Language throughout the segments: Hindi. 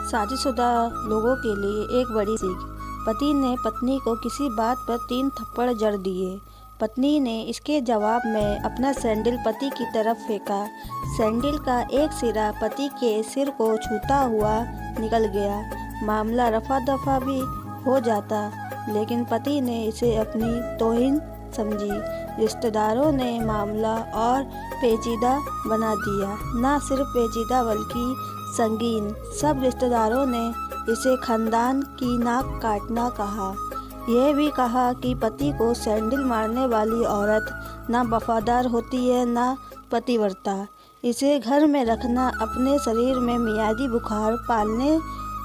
शादीशुदा लोगों के लिए एक बड़ी सीख। पति ने पत्नी को किसी बात पर 3 थप्पड़ जड़ दिए। पत्नी ने इसके जवाब में अपना सैंडल पति की तरफ फेंका। सैंडल का एक सिरा पति के सिर को छूता हुआ निकल गया। मामला रफा दफा भी हो जाता, लेकिन पति ने इसे अपनी तौहीन समझी। रिश्तेदारों ने मामला और पेचीदा बना दिया। न सिर्फ पेचीदा बल्कि संगीन। सब रिश्तेदारों ने इसे खानदान की नाक काटना कहा। यह भी कहा कि पति को सैंडल मारने वाली औरत ना वफादार होती है ना पतिव्रता। इसे घर में रखना अपने शरीर में मियादी बुखार पालने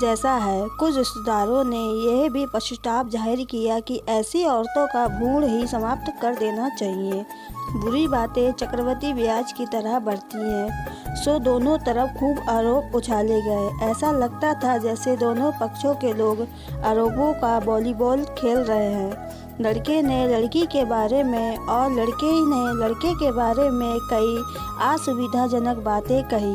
जैसा है। कुछ रिश्तेदारों ने यह भी पश्चाताप जाहिर किया कि ऐसी औरतों का भ्रूण ही समाप्त कर देना चाहिए। बुरी बातें चक्रवृद्धि ब्याज की तरह बढ़ती हैं, सो दोनों तरफ खूब आरोप उछाले गए। ऐसा लगता था जैसे दोनों पक्षों के लोग आरोपों का वॉलीबॉल खेल रहे हैं। लड़के ने लड़की के बारे में और लड़के ने लड़के के बारे में कई असुविधाजनक बातें कही।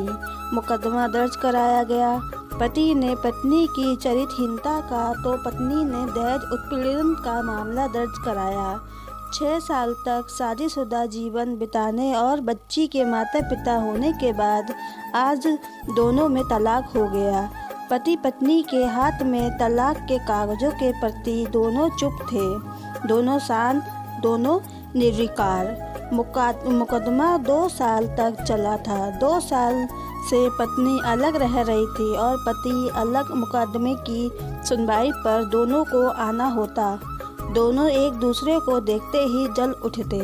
मुकदमा दर्ज कराया गया। पति ने पत्नी की चरित्रहीनता का तो पत्नी ने दहेज उत्पीड़न का मामला दर्ज कराया। 6 साल तक शादीशुदा जीवन बिताने और बच्ची के माता पिता होने के बाद आज दोनों में तलाक हो गया। पति पत्नी के हाथ में तलाक के कागजों के प्रति दोनों चुप थे, दोनों शांत, दोनों निर्विकार। मुकदमा 2 साल तक चला था। 2 साल से पत्नी अलग रह रही थी और पति अलग। मुकदमे की सुनवाई पर दोनों को आना होता। दोनों एक दूसरे को देखते ही जल उठते,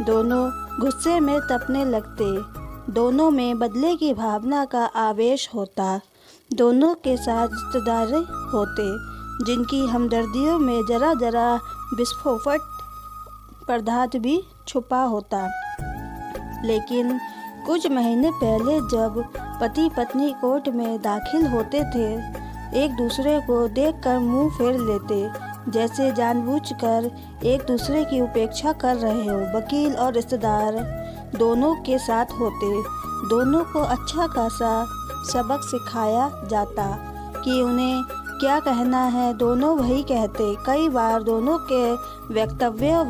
दोनों गुस्से में तपने लगते, दोनों में बदले की भावना का आवेश होता। दोनों के साथ रिश्तेदार होते जिनकी हमदर्दियों में जरा जरा विस्फोट पदार्थ भी छुपा होता। लेकिन कुछ महीने पहले जब पति पत्नी कोर्ट में दाखिल होते थे, एक दूसरे को देखकर मुंह फेर लेते, जैसे जानबूझकर एक दूसरे की उपेक्षा कर रहे हो। वकील और रिश्तेदार दोनों के साथ होते। दोनों को अच्छा खासा सबक सिखाया जाता कि उन्हें क्या कहना है। दोनों वही कहते। कई बार दोनों के वक्तव्य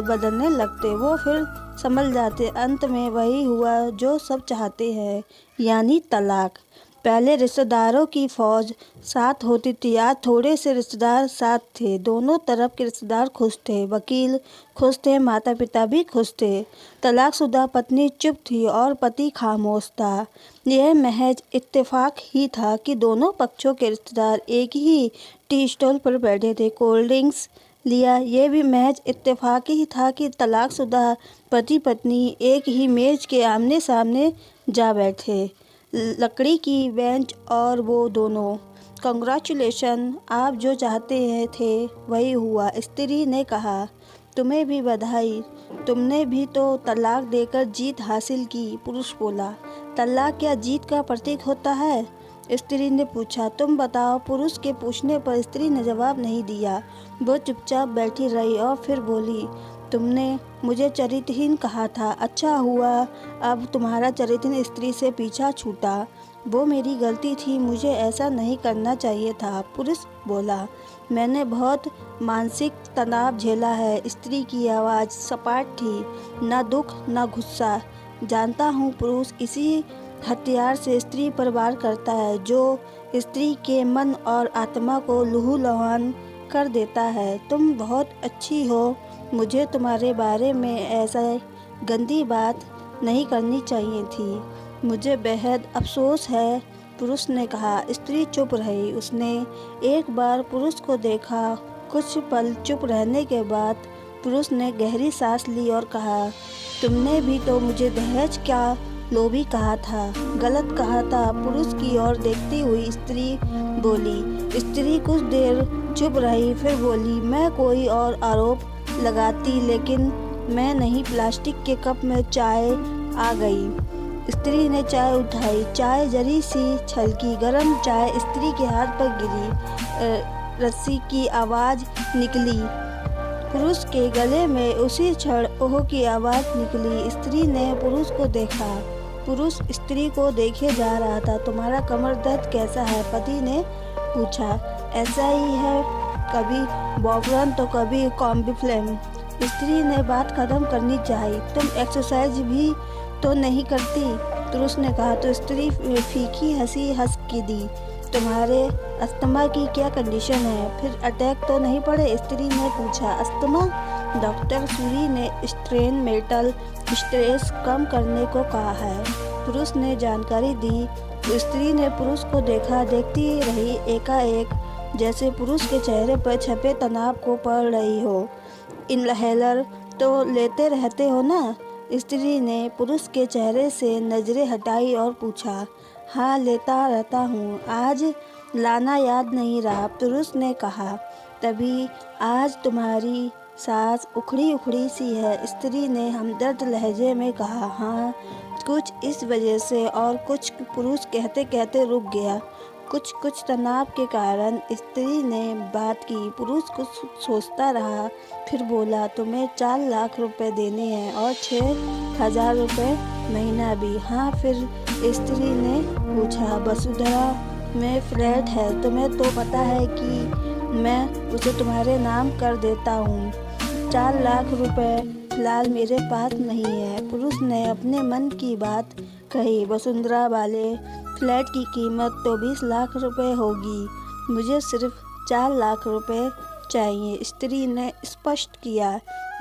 बदलने लगते। वो फिर संभल जाते। अंत में वही हुआ जो सब चाहते हैं, यानी तलाक। पहले रिश्तेदारों की फौज साथ होती थी, आज थोड़े से रिश्तेदार साथ थे। दोनों तरफ के रिश्तेदार खुश थे, वकील खुश थे, माता पिता भी खुश थे। तलाकशुदा पत्नी चुप थी और पति खामोश था। यह महज इत्तेफाक ही था कि दोनों पक्षों के रिश्तेदार एक ही टी स्टॉल पर बैठे थे, कोल्ड ड्रिंक्स लिया। यह भी महज इत्तेफाक ही था कि तलाकशुदा पति पत्नी एक ही मेज के आमने सामने जा बैठे, लकड़ी की बेंच और वो दोनों। कंग्रेचुलेशन, आप जो चाहते हैं थे वही हुआ। स्त्री ने कहा, तुम्हें भी बधाई, तुमने भी तो तलाक देकर जीत हासिल की। पुरुष बोला, तलाक क्या जीत का प्रतीक होता है? स्त्री ने पूछा, तुम बताओ। पुरुष के पूछने पर स्त्री ने जवाब नहीं दिया। वो चुपचाप बैठी रही और फिर बोली, तुमने मुझे चरित्रहीन कहा था। अच्छा हुआ अब तुम्हारा चरित्रहीन स्त्री से पीछा छूटा। वो मेरी गलती थी, मुझे ऐसा नहीं करना चाहिए था। पुरुष बोला, मैंने बहुत मानसिक तनाव झेला है। स्त्री की आवाज़ सपाट थी, न दुख न गुस्सा। जानता हूँ पुरुष इसी हथियार से स्त्री पर वार करता है, जो स्त्री के मन और आत्मा को लहूलुहान कर देता है। तुम बहुत अच्छी हो, मुझे तुम्हारे बारे में ऐसा गंदी बात नहीं करनी चाहिए थी। मुझे बेहद अफसोस है, पुरुष ने कहा। स्त्री चुप रही। उसने एक बार पुरुष को देखा। कुछ पल चुप रहने के बाद पुरुष ने गहरी सांस ली और कहा, तुमने भी तो मुझे दहेज क्या लोभी कहा था, गलत कहा था। पुरुष की ओर देखती हुई स्त्री बोली। स्त्री कुछ देर चुप रही, फिर बोली, मैं कोई और आरोप लगाती, लेकिन मैं नहीं। प्लास्टिक के कप में चाय आ गई। स्त्री ने चाय उठाई। चाय जरी सी छलकी। गर्म चाय स्त्री के हाथ पर गिरी। रस्सी की आवाज़ निकली। पुरुष के गले में उसी क्षण ओह की आवाज़ निकली। स्त्री ने पुरुष को देखा। पुरुष स्त्री को देखे जा रहा था। तुम्हारा कमर दर्द कैसा है? पति ने पूछा। ऐसा ही है, कभी बॉबरन तो कभी कॉम्बिफ्लेम। स्त्री ने बात खत्म करनी चाहिए। तुम एक्सरसाइज भी तो नहीं करती, पुरुष ने कहा। तो स्त्री फीकी हंसी हंस के दी। तुम्हारे अस्थमा की क्या कंडीशन है? फिर अटैक तो नहीं पड़े? स्त्री ने पूछा। अस्थमा? डॉक्टर सूरी ने स्ट्रेन मेटल स्ट्रेस कम करने को कहा है, पुरुष ने जानकारी दी। स्त्री ने पुरुष को देखा, देखती रही एकाएक, जैसे पुरुष के चेहरे पर छपे तनाव को पढ़ रही हो। इनहेलर तो लेते रहते हो ना? स्त्री ने पुरुष के चेहरे से नजरें हटाई और पूछा। हाँ, लेता रहता हूँ, आज लाना याद नहीं रहा, पुरुष ने कहा। तभी आज तुम्हारी सांस उखड़ी उखड़ी सी है, स्त्री ने हमदर्द लहजे में कहा। हाँ, कुछ इस वजह से और कुछ, पुरुष कहते कहते रुक गया। कुछ तनाव के कारण, स्त्री ने बात की। पुरुष कुछ सोचता रहा, फिर बोला। तुम्हें 4 लाख रुपए देने हैं और 6,000 रुपये महीना भी। हाँ, फिर स्त्री ने पूछा। वसुंधरा में फ्लैट है, तुम्हें तो पता है कि मैं उसे तुम्हारे नाम कर देता हूँ। 4 लाख रुपए फिलहाल मेरे पास नहीं है, पुरुष ने अपने मन की बात कही। वसुंधरा वाले फ्लैट की कीमत तो 20 लाख रुपए होगी, मुझे सिर्फ 4 लाख रुपए चाहिए, स्त्री ने स्पष्ट किया।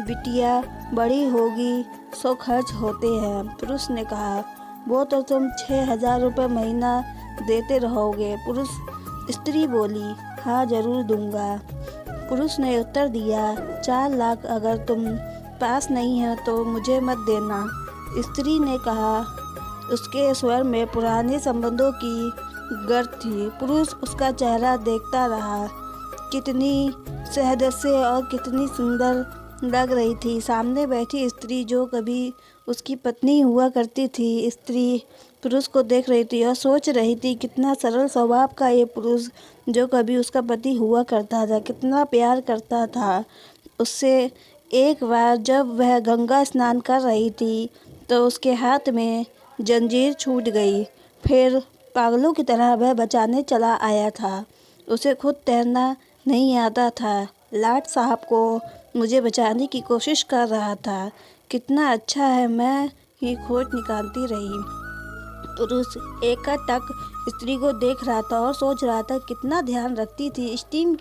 बिटिया बड़ी होगी सो खर्च होते हैं, पुरुष ने कहा। वो तो तुम 6,000 रुपये महीना देते रहोगे, स्त्री बोली। हाँ, जरूर दूंगा, पुरुष ने उत्तर दिया। 4 लाख अगर तुम पास नहीं है तो मुझे मत देना, स्त्री ने कहा। उसके स्वर में पुराने संबंधों की गर्द थी। पुरुष उसका चेहरा देखता रहा। कितनी सहदस्य और कितनी सुंदर लग रही थी सामने बैठी स्त्री, जो कभी उसकी पत्नी हुआ करती थी। स्त्री पुरुष को देख रही थी और सोच रही थी, कितना सरल स्वभाव का ये पुरुष, जो कभी उसका पति हुआ करता था, कितना प्यार करता था उससे। एक बार जब वह गंगा स्नान कर रही थी तो उसके हाथ में जंजीर छूट गई। फिर पागलों की तरह वह बचाने चला आया था। उसे खुद तैरना नहीं आता था। लाट साहब को मुझे बचाने की कोशिश कर रहा था। कितना अच्छा है, मैं ही खोज निकालती रही। पुरुष एकटक स्त्री को देख रहा था और सोच रहा था, कितना ध्यान रखती थी। स्टीम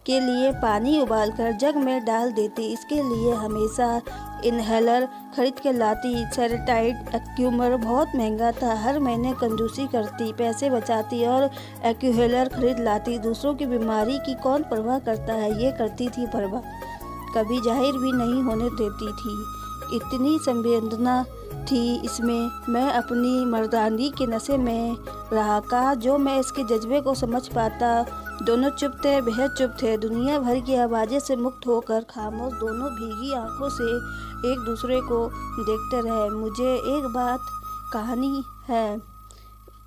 के लिए पानी उबालकर जग में डाल देती, इसके लिए हमेशा इनहेलर खरीद के लाती। सेरेटाइड एक्यूमर बहुत महंगा था, हर महीने कंजूसी करती, पैसे बचाती और एक्यूहेलर खरीद लाती। दूसरों की बीमारी की कौन परवाह करता है, ये करती थी परवाह, कभी जाहिर भी नहीं होने देती थी। इतनी संवेदना थी इसमें। मैं अपनी मर्दानगी के नशे में रहा। कहा जो मैं इसके जज्बे को समझ पाता। दोनों चुप थे, बेहद चुप थे। दुनिया भर की आवाज़ें से मुक्त होकर खामोश दोनों भीगी आंखों से एक दूसरे को देखते रहे। मुझे एक बात कहानी है,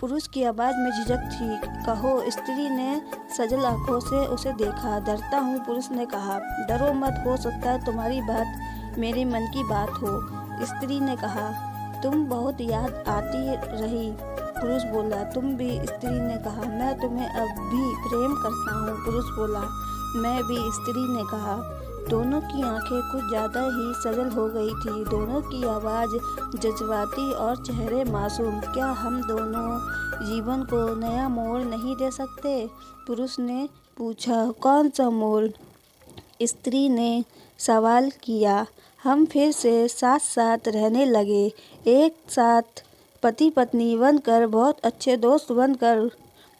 पुरुष की आवाज़ में झिझक थी। कहो, स्त्री ने सजल आंखों से उसे देखा। डरता हूँ, पुरुष ने कहा। डरो मत, हो सकता है तुम्हारी बात मेरे मन की बात हो, स्त्री ने कहा। तुम बहुत याद आती रही, पुरुष बोला। तुम भी, स्त्री ने कहा। मैं तुम्हें अब भी प्रेम करता हूँ, पुरुष बोला। मैं भी, स्त्री ने कहा। दोनों की आंखें कुछ ज़्यादा ही सजल हो गई थी। दोनों की आवाज़ जज्बाती और चेहरे मासूम। क्या हम दोनों जीवन को नया मोड़ नहीं दे सकते, पुरुष ने पूछा। कौन सा मोड़, स्त्री ने सवाल किया। हम फिर से साथ साथ रहने लगे, एक साथ पति पत्नी बनकर, बहुत अच्छे दोस्त बनकर,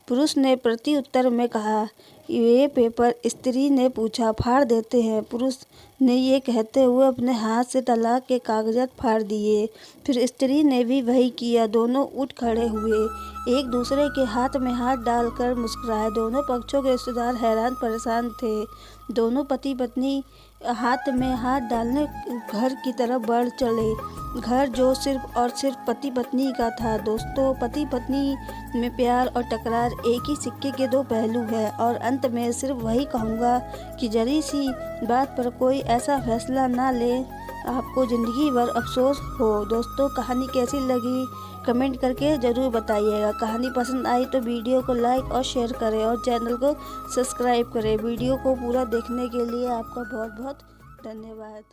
पुरुष ने प्रति उत्तर में कहा। ये पेपर, स्त्री ने पूछा, फाड़ देते हैं, पुरुष ने ये कहते हुए अपने हाथ से तलाक के कागजात फाड़ दिए। फिर स्त्री ने भी वही किया। दोनों उठ खड़े हुए, एक दूसरे के हाथ में हाथ डालकर मुस्कुराए। दोनों पक्षों के रिश्तेदार हैरान परेशान थे। दोनों पति पत्नी हाथ में हाथ डालने घर की तरफ बढ़ चले। घर जो सिर्फ और सिर्फ पति पत्नी का था। दोस्तों, पति पत्नी में प्यार और टकरार एक ही सिक्के के दो पहलू है। और अंत में सिर्फ वही कहूँगा कि जरी सी बात पर कोई ऐसा फैसला ना ले आपको ज़िंदगी भर अफसोस हो। दोस्तों, कहानी कैसी लगी कमेंट करके ज़रूर बताइएगा। कहानी पसंद आई तो वीडियो को लाइक और शेयर करें और चैनल को सब्सक्राइब करें। वीडियो को पूरा देखने के लिए आपका बहुत बहुत धन्यवाद।